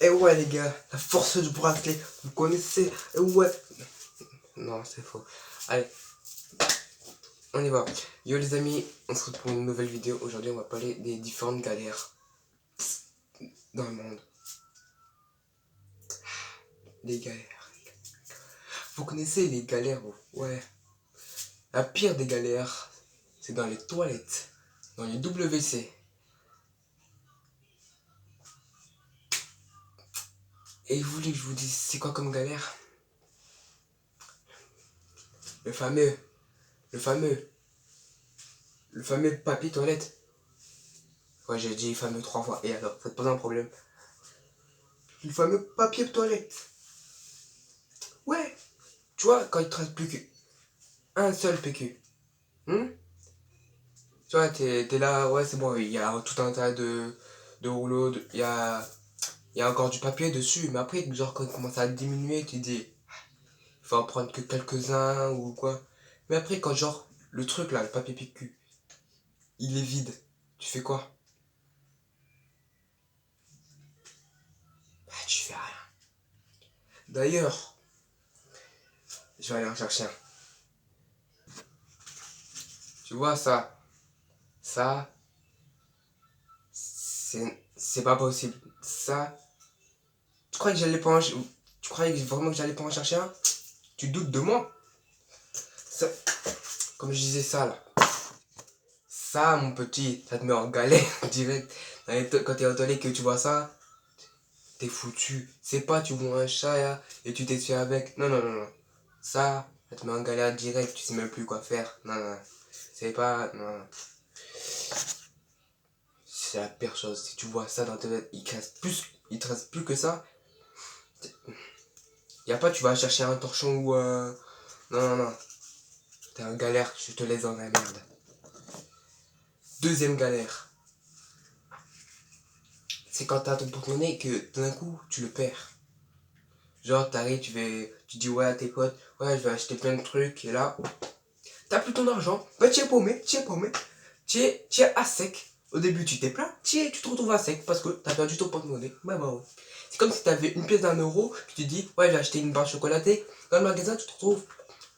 Eh ouais les gars, la force du bracelet, vous connaissez. Eh ouais. Non, c'est faux. Allez, on y va. Yo les amis, on se retrouve pour une nouvelle vidéo. Aujourd'hui on va parler des différentes galères dans le monde. Les galères. Vous connaissez les galères, vous? Ouais. La pire des galères, c'est dans les toilettes, dans les WC. Et vous voulez que je vous dise, c'est quoi comme galère? Le fameux, le fameux, le fameux papier toilette. Ouais, j'ai dit fameux 3 fois. Et alors, ça te pose un problème? Le fameux papier toilette. Ouais. Tu vois, quand il te reste plus qu'un seul PQ. Tu vois, t'es là, ouais, c'est bon, il y a tout un tas de rouleaux, il y a encore du papier dessus. Mais après, genre, quand il commence à diminuer, tu dis, il faut en prendre que quelques-uns ou quoi. Mais après, quand genre, le truc là, le papier PQ, il est vide, tu fais quoi? Bah, tu fais rien. D'ailleurs, je vais aller en chercher un. Tu vois ça, c'est pas possible. Ça, tu croyais que j'allais pas en, tu croyais vraiment que j'allais pas en chercher un? Tu doutes de moi? Ça, comme je disais ça là. Ça, mon petit, ça te met en galère direct. Quand t'es en toilette que tu vois ça, t'es foutu. C'est pas tu vois un chat là, et tu t'essuies avec. Non, non, non, non. Ça te met en galère direct, tu sais même plus quoi faire. Non, non, non. C'est pas. Non. C'est la pire chose. Si tu vois ça dans ta tête, il te reste plus que ça. Y a pas, tu vas chercher un torchon ou non, non, non. T'es en galère, je te laisse dans la merde. Deuxième galère. C'est quand t'as ton porte-monnaie et que d'un coup, tu le perds. Genre, t'arrives, tu dis ouais à tes potes, ouais, je vais acheter plein de trucs, et là, t'as plus ton argent, bah tu es paumé, tu es à sec. Au début, tu t'es plaint, tu te retrouves à sec parce que t'as perdu ton porte-monnaie. Bah, ouais. C'est comme si t'avais une pièce d'1 euro, tu te dis, ouais, j'ai acheté une barre chocolatée. Dans le magasin, tu te retrouves,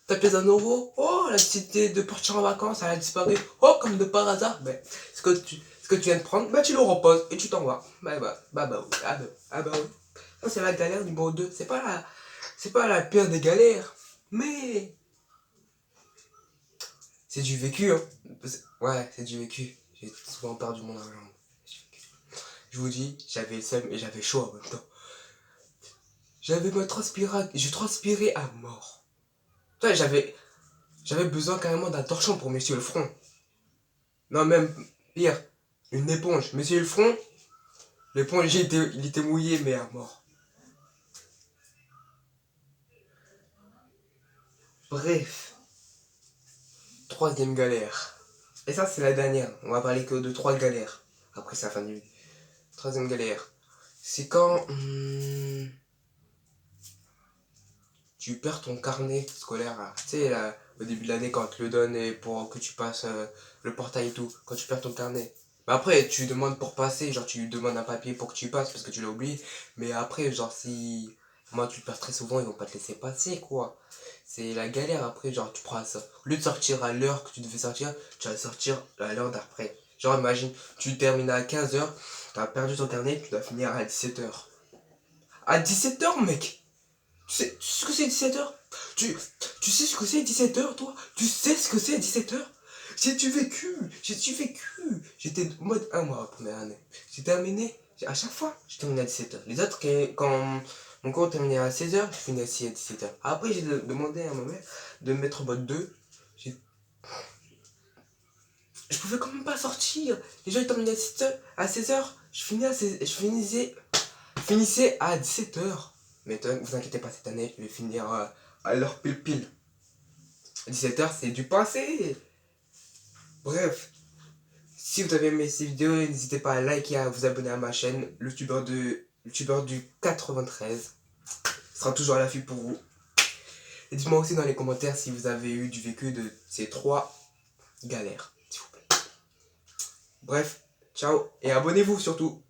ta pièce d'1 euro, oh, la nécessité de partir en vacances, elle a disparu. Oh, comme de par hasard, ben, ce que tu viens de prendre, bah, tu le reposes et tu t'en vas. Oui, oui. Ça, c'est la galère numéro 2. C'est pas la pire des galères, mais c'est du vécu, hein. Ouais, c'est du vécu. J'ai souvent perdu mon argent. Je vous dis, j'avais le seum et j'avais chaud en même temps. Je transpirais à mort. Toi, j'avais besoin carrément d'un torchon pour m'essuyer le front. Non, même pire, une éponge. M'essuyer le front, l'éponge il était mouillé mais à mort. Bref, troisième galère. Et ça, c'est la dernière. On va parler que de 3 galères. Après, c'est la fin du vidéo. Troisième galère. C'est quand tu perds ton carnet scolaire. Là. Tu sais, là, au début de l'année, quand on te le donne et pour que tu passes le portail et tout. Quand tu perds ton carnet. Mais après, tu demandes pour passer. Genre, tu demandes un papier pour que tu passes parce que tu l'as oublié. Mais après, genre, si. Moi, tu le perds très souvent, ils vont pas te laisser passer, quoi. C'est la galère après, genre, tu prends ça. Au lieu de sortir à l'heure que tu devais sortir, tu vas sortir à l'heure d'après. Genre, imagine, tu termines à 15h, tu as perdu ton carnet, tu dois finir à 17h. À 17h, mec! Tu sais ce que c'est 17h? Tu sais ce que c'est 17h, toi? Tu sais ce que c'est 17h? J'ai-tu vécu? J'étais en mode 1 mois première année. J'ai terminé, à chaque fois, je terminais à 17h. Les autres, quand mon cours terminait à 16h, je finissais assis à 17h. Après, j'ai demandé à ma mère de me mettre en mode 2. Je pouvais quand même pas sortir. Les gens ils terminaient à 16h. Je finissais à 17h. Mais vous inquiétez pas, cette année, je vais finir à l'heure pile pile. 17h, c'est du passé. Bref, si vous avez aimé cette vidéo, n'hésitez pas à liker et à vous abonner à ma chaîne, le youtubeur du 93 sera toujours à l'affût pour vous. Et dites-moi aussi dans les commentaires si vous avez eu du vécu de ces 3 galères, s'il vous plaît. Bref, ciao et abonnez-vous surtout.